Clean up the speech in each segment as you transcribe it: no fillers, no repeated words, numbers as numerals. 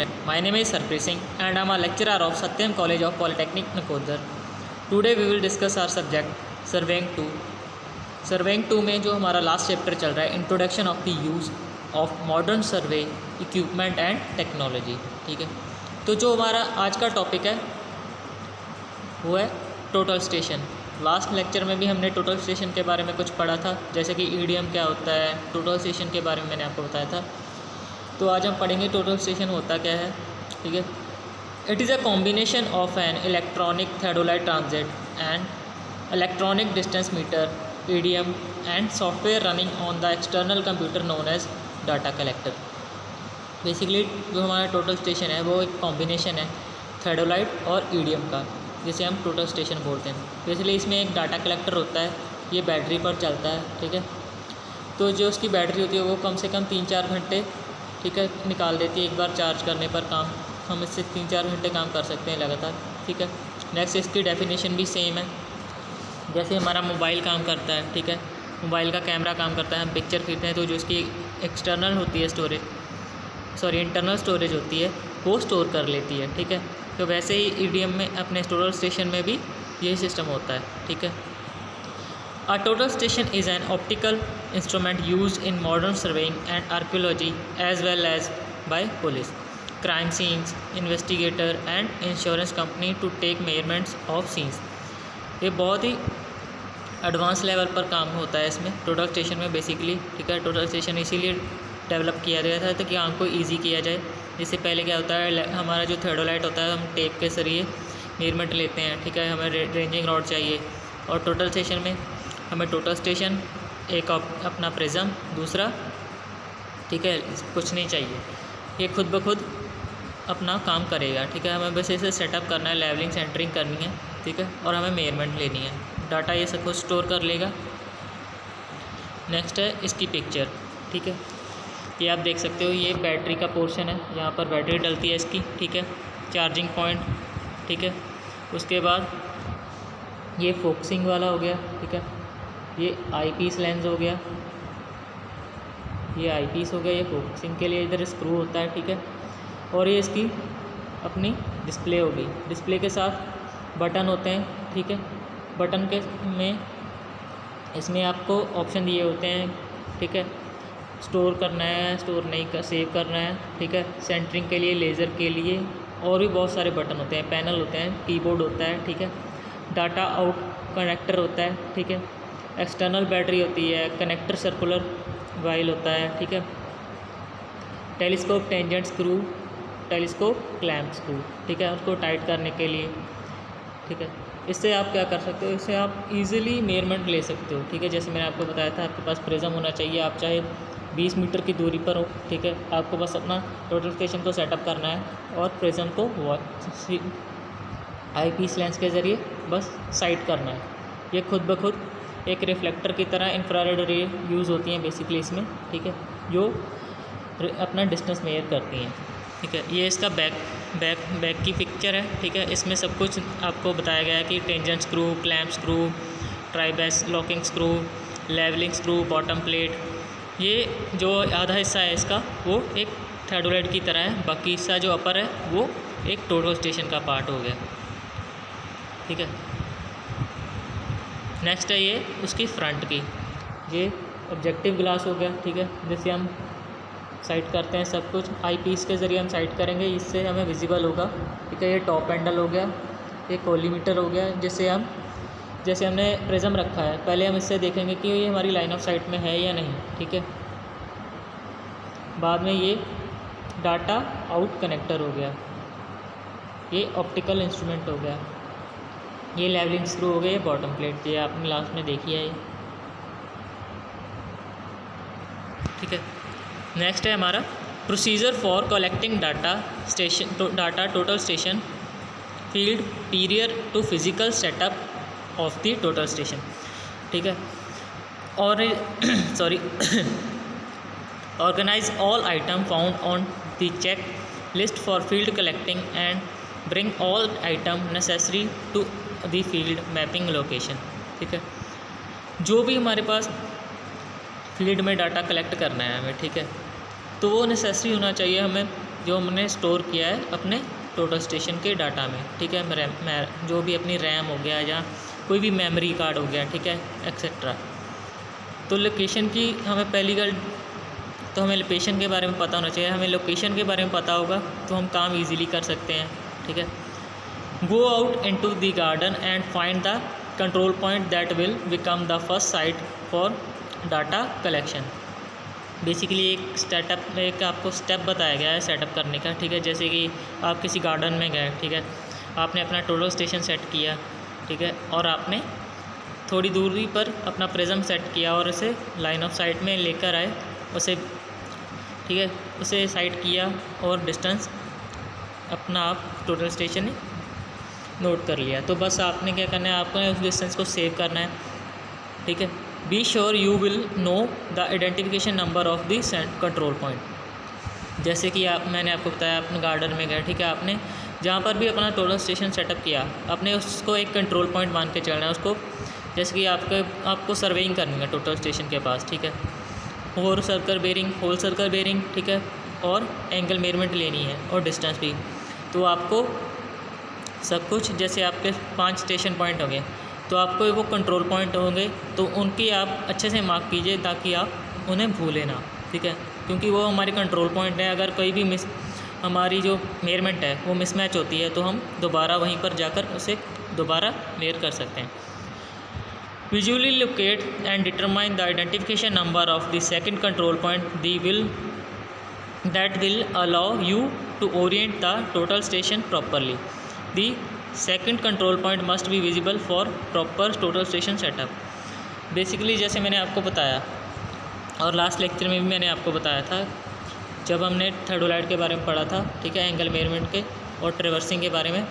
My name is Sarpreet Singh and I am a lecturer of Satyam College of Polytechnic, Nakodar. Today we will discuss our subject Surveying 2. Surveying 2 में जो हमारा last chapter चल रहा है introduction of the use of modern survey equipment and technology. ठीक है, तो जो हमारा आज का टॉपिक है वो है टोटल स्टेशन। लास्ट लेक्चर में भी हमने टोटल स्टेशन के बारे में कुछ पढ़ा था, जैसे कि ईडीएम क्या होता है, टोटल स्टेशन के बारे में मैंने आपको बताया था। तो आज हम पढ़ेंगे टोटल स्टेशन होता क्या है। ठीक है, it is a combination of an electronic theodolite transit and electronic distance meter EDM and software running on the external computer known as data collector. Basically जो हमारा टोटल स्टेशन है वो एक कॉम्बिनेशन है थेडोलाइट और ईडीएम का, जिसे हम टोटल स्टेशन बोलते हैं। बेसिकली इसमें एक डाटा कलेक्टर होता है, ये बैटरी पर चलता है। ठीक है, तो जो उसकी बैटरी होती है वो कम से कम 3-4 घंटे ठीक है निकाल देती है एक बार चार्ज करने पर। काम हम इससे 3-4 घंटे काम कर सकते हैं लगातार। ठीक है, नेक्स्ट इसकी डेफिनेशन भी सेम है, जैसे हमारा मोबाइल काम करता है। ठीक है, मोबाइल का कैमरा काम करता है, हम पिक्चर खींचते हैं तो जो इसकी एक्सटर्नल होती है इंटरनल स्टोरेज होती है वो स्टोर कर लेती है। ठीक है, तो वैसे ही ईडीएम में अपने टोटल स्टेशन में भी यही सिस्टम होता है। ठीक है, A total station is an optical instrument used in modern surveying and archaeology as well as by police, crime scenes, investigator and insurance company to take measurements of scenes। ये बहुत ही advance level पर काम होता है इसमें total station में basically. ठीक है, टोटल स्टेशन इसीलिए डेवलप किया गया था ताकि काम को ईजी किया जाए। इससे पहले क्या होता है, हमारा जो थर्डोलाइट होता है हम टेप के जरिए मेजरमेंट लेते हैं। ठीक है, हमें रेंजिंग रॉड चाहिए, और टोटल स्टेशन में हमें टोटल स्टेशन एक अपना प्रिज्म, दूसरा ठीक है कुछ नहीं चाहिए, ये खुद ब खुद अपना काम करेगा। ठीक है, हमें बस इसे सेटअप करना है, लेवलिंग सेंटरिंग करनी है। ठीक है, और हमें मेजरमेंट लेनी है, डाटा ये सब कुछ स्टोर कर लेगा। नेक्स्ट है इसकी पिक्चर। ठीक है, ये आप देख सकते हो, ये बैटरी का पोर्शन है, यहाँ पर बैटरी डलती है इसकी। ठीक है, चार्जिंग पॉइंट। ठीक है, उसके बाद ये फोकसिंग वाला हो गया। ठीक है, ये आईपीस लेंस हो गया, ये आईपीस हो गया, ये फोकसिंग के लिए इधर स्क्रू होता है। ठीक है, और ये इसकी अपनी डिस्प्ले होगी, डिस्प्ले के साथ बटन होते हैं। ठीक है, बटन के में इसमें आपको ऑप्शन दिए होते हैं। ठीक है, स्टोर करना है, स्टोर नहीं कर, सेव करना है। ठीक है, सेंटरिंग के लिए, लेज़र के लिए, और भी बहुत सारे बटन होते हैं, पैनल होते हैं, कीबोर्ड होता है। ठीक है, डाटा आउट कनेक्टर होता है। ठीक है, एक्सटर्नल बैटरी होती है, कनेक्टर सर्कुलर वाइल होता है। ठीक है, telescope tangent screw, telescope clamp screw. ठीक है, उसको टाइट करने के लिए। ठीक है, इससे आप क्या कर सकते हो, इससे आप इजीली मेजरमेंट ले सकते हो। ठीक है, जैसे मैंने आपको बताया था, आपके पास प्रिज्म होना चाहिए, आप चाहे 20 मीटर की दूरी पर हो। ठीक है, आपको बस अपना टोटल स्टेशन को सेटअप करना है और प्रिज्म को आईपीस लेंस के ज़रिए बस साइट करना है। ये खुद ब खुद एक रिफ्लेक्टर की तरह इंफ्रारेड रे यूज़ होती हैं बेसिकली इसमें। ठीक है, जो अपना डिस्टेंस मेजर करती हैं। ठीक है, ये इसका बैक की पिक्चर है। ठीक है, इसमें सब कुछ आपको बताया गया है कि tangent screw, clamp screw, tribrach locking screw, levelling screw, bottom plate. ये जो आधा हिस्सा है इसका वो एक थर्डोलाइट की तरह है, बाकी हिस्सा जो अपर है वो एक टोटल स्टेशन का पार्ट हो गया। ठीक है, नेक्स्ट है ये उसकी फ्रंट की, ये ऑब्जेक्टिव ग्लास हो गया। ठीक है, जैसे हम साइट करते हैं सब कुछ आईपीस के ज़रिए हम साइट करेंगे, इससे हमें विजिबल होगा। ठीक है, ये टॉप हैंडल हो गया, ये कोलीमीटर हो गया, जैसे हमने प्रिज्म रखा है, पहले हम इससे देखेंगे कि ये हमारी लाइन ऑफ साइट में है या नहीं। ठीक है, बाद में ये डाटा आउट कनेक्टर हो गया, ये ऑप्टिकल इंस्ट्रूमेंट हो गया, ये लेवलिंग स्क्रू हो गया, ये बॉटम प्लेट, ये आपने लास्ट में देखी है ये। ठीक है, नेक्स्ट है हमारा procedure for collecting data total station field prior to physical setup of the total station. ठीक है, और sorry organise all item found on the check list for field collecting and bring all item necessary to the field mapping location. ठीक है, जो भी हमारे पास field में डाटा कलेक्ट करना है हमें, ठीक है, तो वो नेसेसरी होना चाहिए हमें जो हमने स्टोर किया है अपने टोटल स्टेशन के डाटा में, ठीक है, जो भी अपनी रैम हो गया या कोई भी मेमोरी कार्ड हो गया, ठीक है, एक्सेट्रा। तो लोकेशन की हमें पहली गल तो हमें लोकेशन के बारे में पता होना चाहिए। हमें लोकेशन के बारे में पता होगा तो हम काम ईजिली कर सकते हैं, ठीक है। Go out into the garden and find the control point that will become the first sight for data collection. Basically एक आपको स्टेप बताया गया है सेटअप करने का, ठीक है। जैसे कि आप किसी गार्डन में गए, ठीक है, आपने अपना टोटल स्टेशन सेट किया, ठीक है, और आपने थोड़ी दूरी पर अपना प्रिज्म सेट किया और उसे लाइन ऑफ साइट में लेकर आए, उसे, ठीक है, उसे साइट किया और डिस्टेंस अपना आप टोटल स्टेशन नोट कर लिया। तो बस आपने क्या करना है, आपको उस डिस्टेंस को सेव करना है, ठीक है। Be sure you will know the identification number of the control point. जैसे कि मैंने आपको बताया, अपने गार्डन में गए, ठीक है, आपने जहाँ पर भी अपना टोटल स्टेशन सेटअप किया, आपने उसको एक कंट्रोल पॉइंट मान के चलना है उसको। जैसे कि आपको सर्वेइंग करनी है टोटल स्टेशन के पास, ठीक है, होल सर्कल बेरिंग, ठीक है, और एंगल मेजरमेंट लेनी है और डिस्टेंस भी। तो आपको सब कुछ, जैसे आपके 5 स्टेशन पॉइंट होंगे तो आपको वो कंट्रोल पॉइंट होंगे, तो उनकी आप अच्छे से मार्क कीजिए ताकि आप उन्हें भूलें ना, ठीक है, क्योंकि वो हमारे कंट्रोल पॉइंट है। अगर कोई भी हमारी जो मेजरमेंट है वो मिसमैच होती है तो हम दोबारा वहीं पर जाकर उसे दोबारा मेजर कर सकते हैं। Visually locate and determine the identification number of the second control point that will allow you to orient the total station properly. The second control point must be visible for proper total station setup. Basically जैसे मैंने आपको बताया और last lecture में भी मैंने आपको बताया था, जब हमने थर्डोलाइट के बारे में पढ़ा था, ठीक है, एंगल मेजरमेंट के और ट्रेवर्सिंग के बारे में,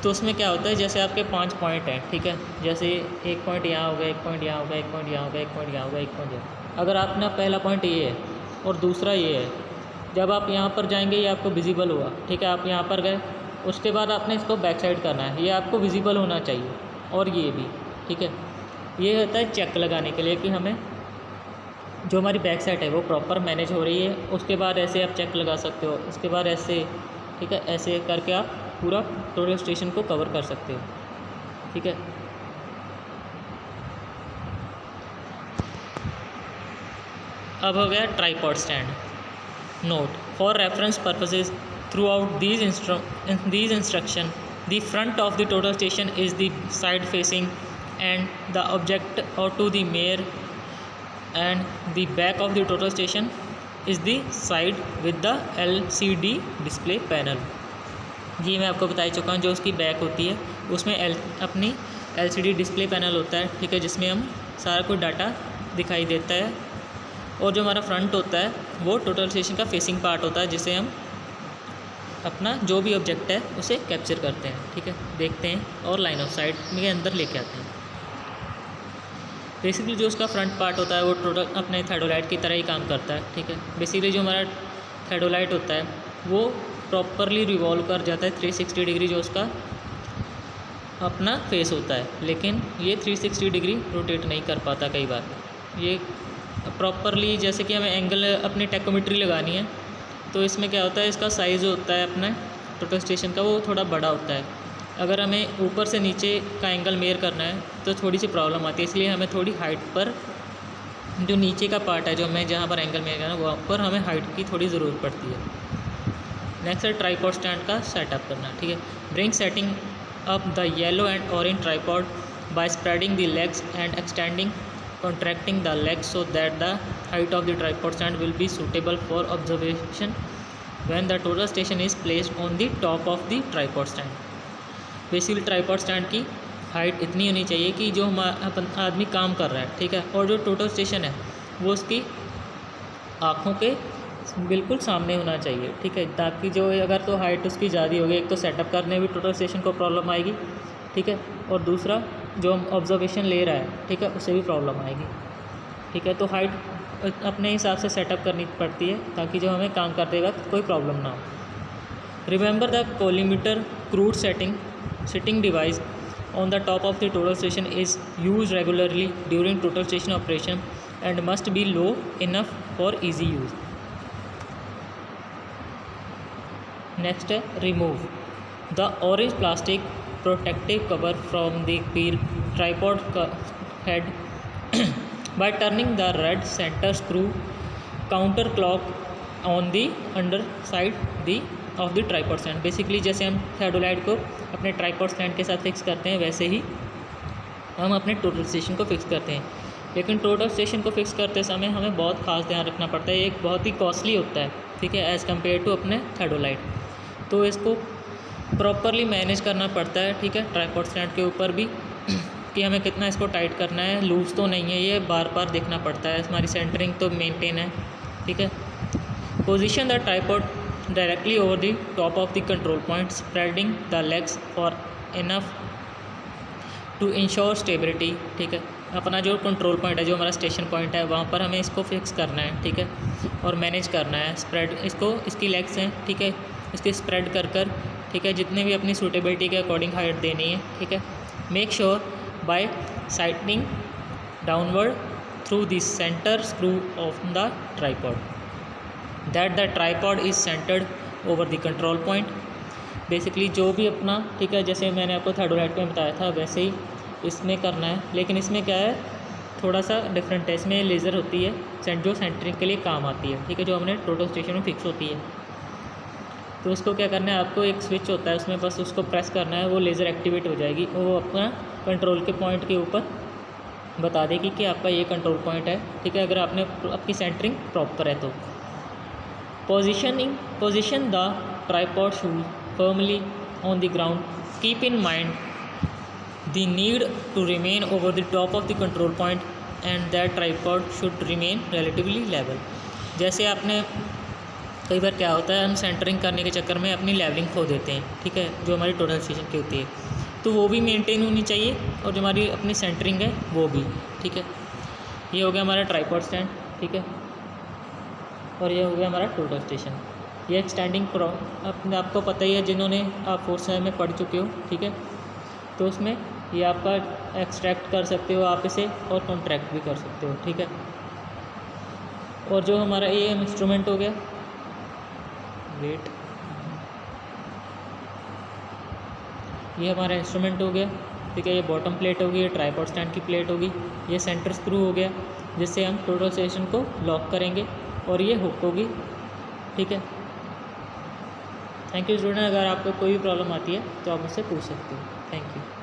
तो उसमें क्या होता है, जैसे आपके 5 पॉइंट हैं, ठीक है, जैसे एक पॉइंट यहाँ होगा, एक पॉइंट यहाँ होगा, एक पॉइंट यहाँ होगा, एक पॉइंट यहाँ होगा, एक पॉइंट यहाँ। अगर आपने पहला पॉइंट ये है और दूसरा ये है, जब आप यहाँ पर जाएंगे ये आपको विजिबल हुआ, ठीक है, आप यहाँ पर गए, उसके बाद आपने इसको बैक साइड करना है, ये आपको विजिबल होना चाहिए, और ये भी, ठीक है। ये होता है चेक लगाने के लिए कि हमें जो हमारी बैक साइड है वो प्रॉपर मैनेज हो रही है। उसके बाद ऐसे आप चेक लगा सकते हो, उसके बाद ऐसे, ठीक है, ऐसे करके आप पूरा टोटल स्टेशन को कवर कर सकते हो, ठीक है। अब हो गया tripod stand. Note, for reference purposes, throughout these instruction, the front of the total station is the side facing and the object or to the mirror, and the back of the total station is the side with the LCD display panel. जी मैं आपको बता चुका हूँ, जो उसकी back होती है उसमें अपनी LCD डिस्प्ले पैनल होता है, ठीक है, जिसमें हम सारा कुछ डाटा दिखाई देता है। और जो हमारा फ्रंट होता है वो टोटल स्टेशन का फेसिंग पार्ट होता है, जिसे हम अपना जो भी ऑब्जेक्ट है उसे कैप्चर करते हैं, ठीक है, देखते हैं और लाइन ऑफ साइट के अंदर लेके आते हैं। बेसिकली जो उसका फ्रंट पार्ट होता है वो टोटल अपने थर्डोलाइट की तरह ही काम करता है, ठीक है। बेसिकली जो हमारा थर्डोलाइट होता है वो प्रॉपरली रिवॉल्व कर जाता है 360 डिग्री, जो उसका अपना फेस होता है, लेकिन ये 360 डिग्री रोटेट नहीं कर पाता कई बार। ये प्रॉपरली, जैसे कि हमें एंगल अपनी टेकोमेट्री लगानी है, तो इसमें क्या होता है, इसका साइज़ होता है अपना टोटल स्टेशन का वो थोड़ा बड़ा होता है। अगर हमें ऊपर से नीचे का एंगल मेयर करना है तो थोड़ी सी प्रॉब्लम आती है, इसलिए हमें थोड़ी हाइट पर, जो नीचे का पार्ट है जो हमें जहाँ पर एंगल मेयर करना है वहाँ पर हमें हाइट की थोड़ी ज़रूरत पड़ती है। नेक्स्ट है ट्राइपॉड स्टैंड का सेटअप करना, ठीक है। Bring setting up the yellow and orange tripod by spreading the legs and extending contracting the legs so that the height of the tripod stand will be suitable for observation when the total station is placed on the top of the tripod stand. Basically tripod stand की height इतनी होनी चाहिए कि जो आदमी काम कर रहा है, ठीक है, और जो टोटल स्टेशन है वो उसकी आँखों के बिल्कुल सामने होना चाहिए, ठीक है, ताकि जो अगर तो हाइट उसकी ज़्यादा होगी, एक तो सेटअप करने में भी टोटल स्टेशन को प्रॉब्लम आएगी, ठीक है, और दूसरा जो हम ऑब्जर्वेशन ले रहा है, ठीक है, उससे भी प्रॉब्लम आएगी, ठीक है। तो हाइट अपने हिसाब से सेटअप करनी पड़ती है ताकि जो हमें काम करते वक्त कोई प्रॉब्लम ना हो। Remember the collimator crude sighting device on the top of the total station is use regularly during total station operation and must be low enough for easy use. Next है remove the orange plastic protective cover from the tripod head by turning the red center screw counter clock on the under side of the tripod stand। Basically जैसे हम theodolite को अपने tripod stand के साथ fix करते हैं वैसे ही हम अपने टोटल स्टेशन को फिक्स करते हैं। लेकिन टोटल स्टेशन को फिक्स करते समय हमें बहुत खास ध्यान रखना पड़ता है, ये एक बहुत ही कॉस्टली होता है, ठीक है, एज़ कम्पेयर टू अपने थेडोलाइट। तो इसको प्रॉपरली मैनेज करना पड़ता है, ठीक है, ट्राइपॉड स्टैंड के ऊपर भी कि हमें कितना इसको टाइट करना है, लूज तो नहीं है, ये बार बार देखना पड़ता है। हमारी सेंटरिंग तो मेंटेन है, ठीक है। Position the tripod directly over the top of the control point, spreading the legs far enough to ensure stability, ठीक है। अपना जो कंट्रोल पॉइंट है, जो हमारा स्टेशन पॉइंट है, वहाँ पर हमें इसको फिक्स करना है, ठीक है, और मैनेज करना है। स्प्रेड इसको इसकी लेग्स हैं, ठीक है, इसके स्प्रेड कर ठीक है, जितने भी अपनी सूटेबिलिटी के अकॉर्डिंग हाइट देनी है, ठीक है। Make sure by tightening downward through the center screw of the tripod that the tripod is centered over the control point। Basically जो भी अपना, ठीक है, जैसे मैंने आपको थेडोलाइट में बताया था वैसे ही इसमें करना है, लेकिन इसमें क्या है, थोड़ा सा डिफरेंट है। इसमें लेज़र होती है जो सेंटरिंग के लिए काम आती है, ठीक है, जो हमने टोटल स्टेशन में फिक्स होती है। तो उसको क्या करना है, आपको एक स्विच होता है उसमें, बस उसको प्रेस करना है, वो लेज़र एक्टिवेट हो जाएगी, वो अपना कंट्रोल के पॉइंट के ऊपर बता देगी कि आपका ये कंट्रोल पॉइंट है, ठीक है, अगर आपने आपकी सेंटरिंग प्रॉपर है तो। Position the tripod shoes firmly on the ground, keep in mind the need to remain over the top of the control point and that tripod should remain relatively level. जैसे आपने कई बार क्या होता है, हम centering करने के चक्कर में अपनी लेवलिंग खो देते हैं, ठीक है, जो हमारी टोटल स्टेशन की होती है, तो वो भी मेंटेन होनी चाहिए, और जो हमारी अपनी सेंटरिंग है वो भी, ठीक है। ये हो गया हमारा ट्राइपॉड स्टैंड, ठीक है, और ये हो गया हमारा टोटल स्टेशन। ये एक्सटेंडिंग आपको पता ही है, जिन्होंने आप फोर्थ सेम में पढ़ चुके हो, ठीक है, तो उसमें ये आपका एक्सट्रैक्ट कर सकते हो आप इसे, और कॉन्ट्रैक्ट भी कर सकते हो, ठीक है। और जो हमारा ये इंस्ट्रूमेंट हो गया, वेट, ये हमारा इंस्ट्रूमेंट हो गया, ठीक है, ये बॉटम प्लेट होगी, ये ट्राइपॉड स्टैंड की प्लेट होगी, ये सेंटर स्क्रू हो गया जिससे हम टोटल स्टेशन को लॉक करेंगे, और ये हुक होगी, ठीक है। थैंक यू स्टूडेंट, अगर आपको कोई भी प्रॉब्लम आती है तो आप मुझसे पूछ सकते हो। Thank you.